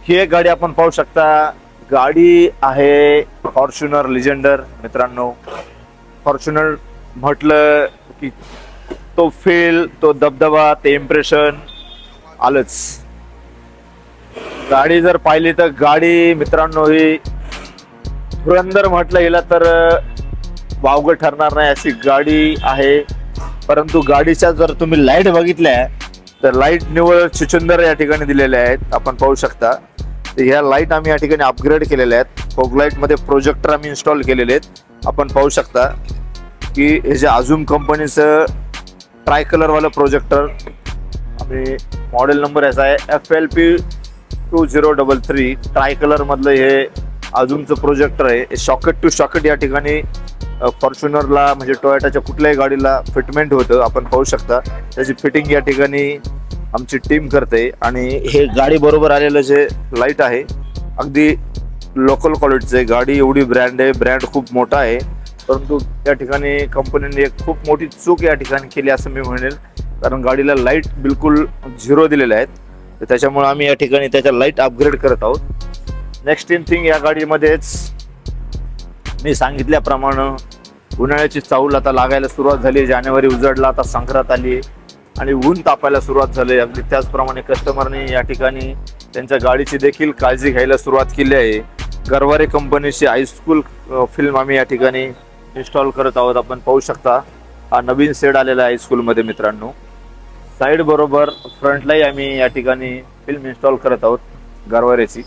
ही एक गाडी आपण पाहू शकता. गाडी आहे फॉर्च्युनर लिजेंडर. मित्रांनो, फॉर्च्युनर म्हटलं की तो फील, तो दबदबा, ते इम्प्रेशन आलंच. गाडी जर पाहिली तर गाडी मित्रांनो ही धुरंधर म्हटलं हिला तर वावगं ठरणार नाही अशी गाडी आहे. परंतु गाडीच्या जर तुम्ही लाईट बघितल्या तर लाईट निवळ चुचुंदर या ठिकाणी दिलेल्या आहेत. आपण पाहू शकता. तर ह्या लाईट आम्ही या ठिकाणी अपग्रेड केलेल्या आहेत. फॉग लाईट मध्ये प्रोजेक्टर आम्ही इन्स्टॉल केलेले आहेत. आपण पाहू शकता की हे जे अझूम कंपनीचं ट्राय कलर वाला प्रोजेक्टर आम्ही मॉडेल नंबर याचा आहे FLP 2033 ट्राय कलर मधलं हे अझूमचं प्रोजेक्टर आहे. शॉकेट टू शॉकेट या ठिकाणी फॉर्च्युनरला म्हणजे टोयोटाच्या कुठल्याही गाडीला फिटमेंट होतं. आपण पाहू शकता त्याची फिटिंग या ठिकाणी आमची टीम करते. आणि हे गाडी बरोबर आलेलं जे लाईट आहे अगदी लोकल क्वालिटीचं आहे. गाडी एवढी ब्रँड आहे, ब्रँड खूप मोठा आहे. परंतु या ठिकाणी कंपनीने एक खूप मोठी चूक या ठिकाणी केली असं मी म्हणेल. कारण गाडीला लाईट बिलकुल झिरो दिलेल्या आहेत. तर त्याच्यामुळे आम्ही या ठिकाणी त्याच्या लाईट अपग्रेड करत आहोत. नेक्स्ट इन थिंग, या गाडीमध्येच मी सांगितल्याप्रमाणे उन्हाळ्याची चाहूल आता लागायला सुरुवात झाली. जानेवारी उजडला, आता संक्रांत आली आणि ऊन तापायला सुरुवात झाली. अगदी त्याचप्रमाणे कस्टमरने या ठिकाणी त्यांच्या गाडीची देखील काळजी घ्यायला सुरुवात केली आहे. गरवारे कंपनीची हायस्कूल फिल्म आम्ही या ठिकाणी इन्स्टॉल करत आहोत. आपण पाहू शकता हा नवीन सेट आलेला आहे हायस्कूलमध्ये. मित्रांनो, साईड बरोबर फ्रंटलाही आम्ही या ठिकाणी फिल्म इन्स्टॉल करत आहोत गरवारेची.